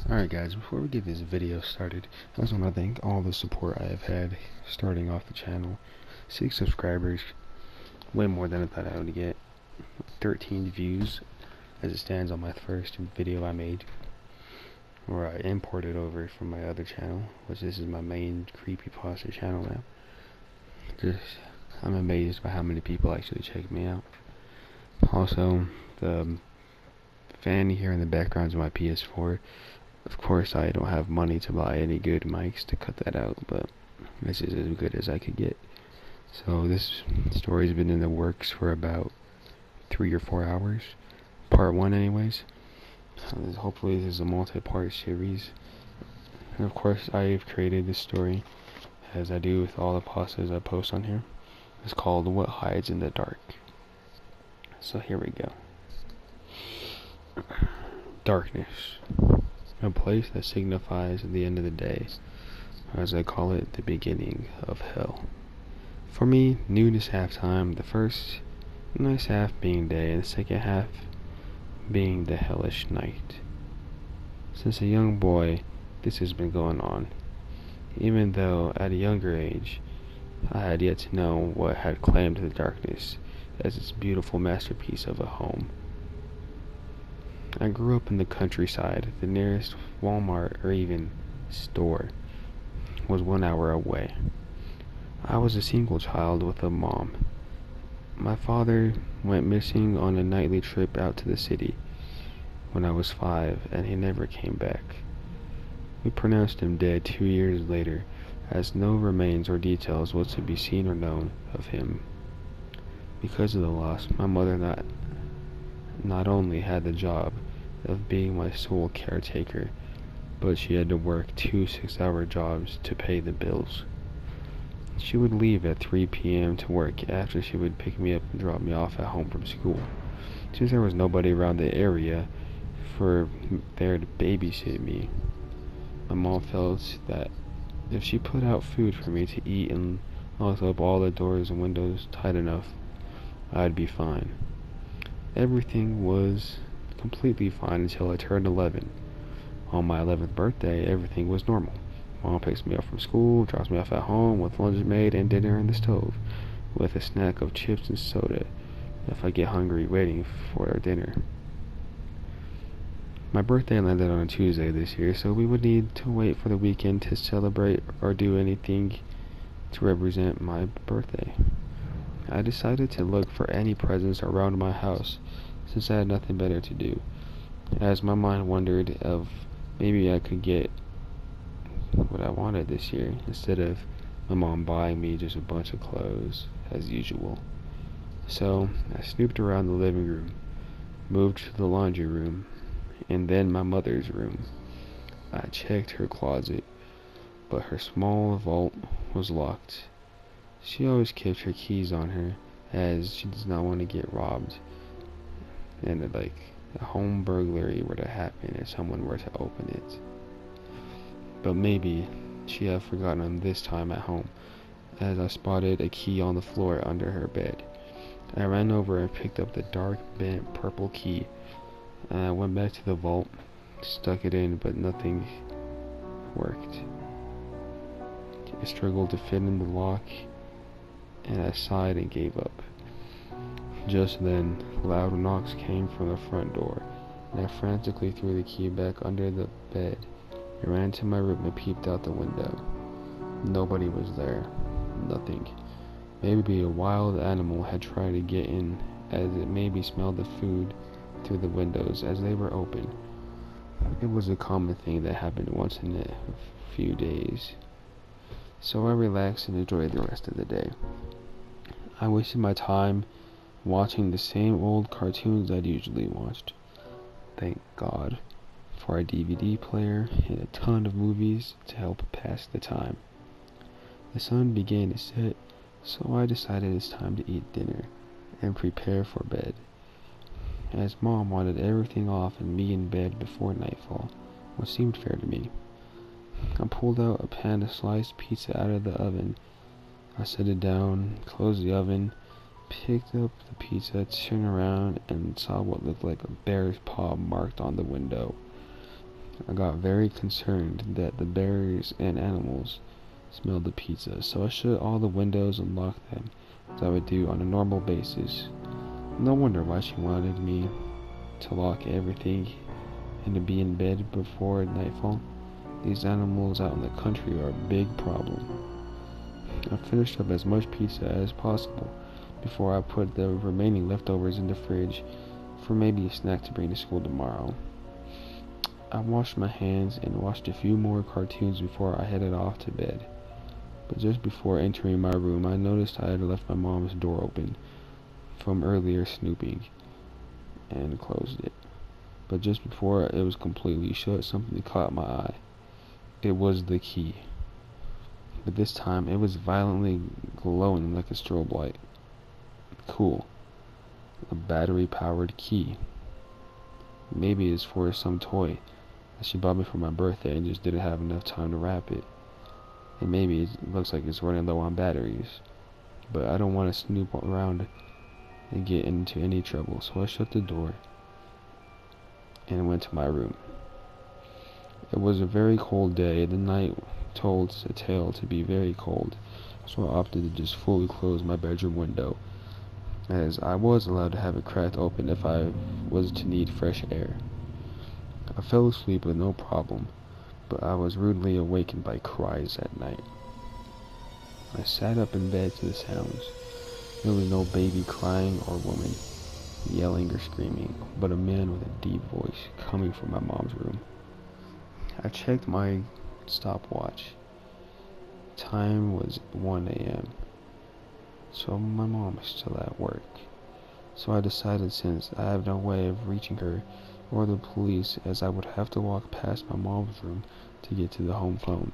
Alright guys, before we get this video started, I just want to thank all the support I have had starting off the channel. 6 subscribers, way more than I thought I would get. 13 views as it stands on my first video I made, where I imported over from my other channel, which this is my main creepypasta channel now. I'm amazed by how many people actually check me out. Also, the fan here in the background is my PS4. Of course, I don't have money to buy any good mics to cut that out, but this is as good as I could get. So this story's been in the works for about 3 or 4 hours. Part 1 anyways. Hopefully this is a multi-part series. And of course, I've created this story, as I do with all the pastas I post on here. It's called What Hides in the Dark. So here we go. Darkness. A place that signifies the end of the day, or as I call it, the beginning of hell. For me, noon is halftime, the first nice half being day, and the second half being the hellish night. Since a young boy, this has been going on, even though at a younger age, I had yet to know what had claimed the darkness as its beautiful masterpiece of a home. I grew up in the countryside. The nearest Walmart or even store was 1 hour away. I was a single child with a mom. My father went missing on a nightly trip out to the city when I was 5, and he never came back. We pronounced him dead 2 years later, as no remains or details was to be seen or known of him. Because of the loss, my mother not only had the job of being my sole caretaker, but she had to work 2 6-hour jobs to pay the bills. She would leave at 3 p.m. to work after she would pick me up and drop me off at home from school. Since there was nobody around the area for there to babysit me, my mom felt that if she put out food for me to eat and locked up all the doors and windows tight enough, I'd be fine. Everything was completely fine until I turned 11. On my 11th birthday, everything was normal. Mom picks me up from school, drops me off at home with lunch made and dinner in the stove, with a snack of chips and soda if I get hungry waiting for our dinner. My birthday landed on a Tuesday this year, so we would need to wait for the weekend to celebrate or do anything to represent my birthday. I decided to look for any presents around my house, since I had nothing better to do, as my mind wondered of maybe I could get what I wanted this year, instead of my mom buying me just a bunch of clothes, as usual. So, I snooped around the living room, moved to the laundry room, and then my mother's room. I checked her closet, but her small vault was locked. She always kept her keys on her, as she does not want to get robbed, and a home burglary were to happen if someone were to open it. But maybe she had forgotten them this time at home, as I spotted a key on the floor under her bed. I ran over and picked up the dark, bent purple key, and I went back to the vault, stuck it in, but nothing worked. It struggled to fit in the lock, and I sighed and gave up. Just then, loud knocks came from the front door, and I frantically threw the key back under the bed. I ran to my room and peeped out the window. Nobody was there. Nothing. Maybe a wild animal had tried to get in, as it maybe smelled the food through the windows as they were open. It was a common thing that happened once in a few days. So I relaxed and enjoyed the rest of the day. I wasted my time watching the same old cartoons I'd usually watched. Thank God for a DVD player and a ton of movies to help pass the time. The sun began to set, so I decided it's time to eat dinner and prepare for bed, as Mom wanted everything off and me in bed before nightfall, which seemed fair to me. I pulled out a pan of sliced pizza out of the oven. I set it down, closed the oven, picked up the pizza, turned around, and saw what looked like a bear's paw marked on the window. I got very concerned that the bears and animals smelled the pizza, so I shut all the windows and locked them, as I would do on a normal basis. No wonder why she wanted me to lock everything and to be in bed before nightfall. These animals out in the country are a big problem. I finished up as much pizza as possible before I put the remaining leftovers in the fridge for maybe a snack to bring to school tomorrow. I washed my hands and watched a few more cartoons before I headed off to bed. But just before entering my room, I noticed I had left my mom's door open from earlier snooping and closed it. But just before it was completely shut, something caught my eye. It was the key. But this time, it was violently glowing like a strobe light. Cool. A battery-powered key. Maybe it's for some toy that she bought me for my birthday and just didn't have enough time to wrap it. And maybe it looks like it's running low on batteries. But I don't want to snoop around and get into any trouble, so I shut the door and went to my room. It was a very cold day. The night told a tale to be very cold, so I opted to just fully close my bedroom window, as I was allowed to have it cracked open if I was to need fresh air. I fell asleep with no problem, but I was rudely awakened by cries at night. I sat up in bed to the sounds. There was no baby crying or woman yelling or screaming, but a man with a deep voice coming from my mom's room. I checked my stopwatch. Time was 1 a.m. So my mom is still at work. So I decided, since I have no way of reaching her or the police, as I would have to walk past my mom's room to get to the home phone,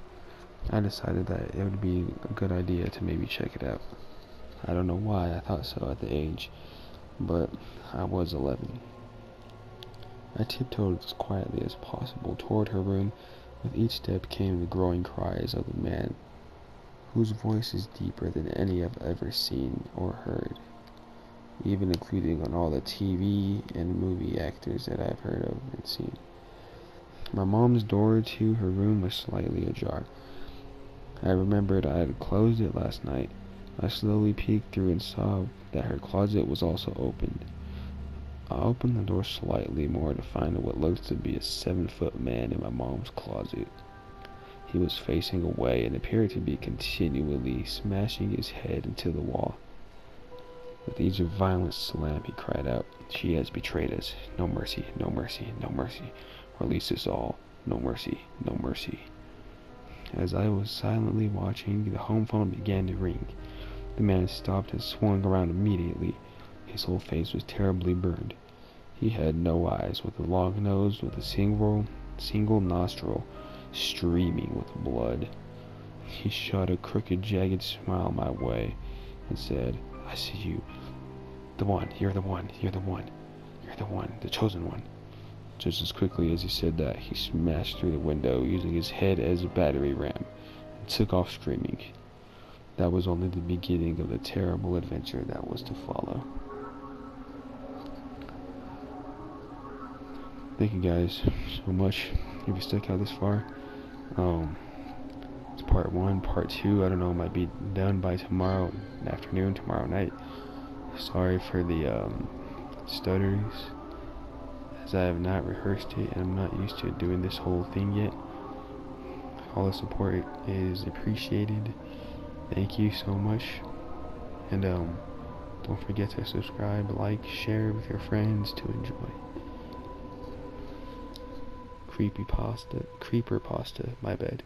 I decided that it would be a good idea to maybe check it out. I don't know why I thought so at the age, but I was 11. I tiptoed as quietly as possible toward her room. With each step came the growing cries of the man, whose voice is deeper than any I've ever seen or heard, even including on all the TV and movie actors that I've heard of and seen. My mom's door to her room was slightly ajar. I remembered I had closed it last night. I slowly peeked through and saw that her closet was also opened. I opened the door slightly more to find what looked to be a 7-foot man in my mom's closet. He was facing away and appeared to be continually smashing his head into the wall. With each violent slam, he cried out, "She has betrayed us. No mercy, no mercy, no mercy. Release us all. No mercy, no mercy." As I was silently watching, the home phone began to ring. The man stopped and swung around immediately. His whole face was terribly burned. He had no eyes, with a long nose with a single nostril streaming with blood. He shot a crooked, jagged smile my way and said, "I see you. The one, you're the one, you're the one, you're the one, the chosen one." Just as quickly as he said that, he smashed through the window, using his head as a battering ram, and took off screaming. That was only the beginning of the terrible adventure that was to follow. Thank you guys so much if you stuck out this far. It's part 1. Part 2, I don't know, might be done by tomorrow afternoon, tomorrow night. Sorry for the stutters, as I have not rehearsed it and I'm not used to doing this whole thing yet. All the support is appreciated. Thank you so much. And don't forget to subscribe, like, share with your friends to enjoy. Creepypasta, my bad.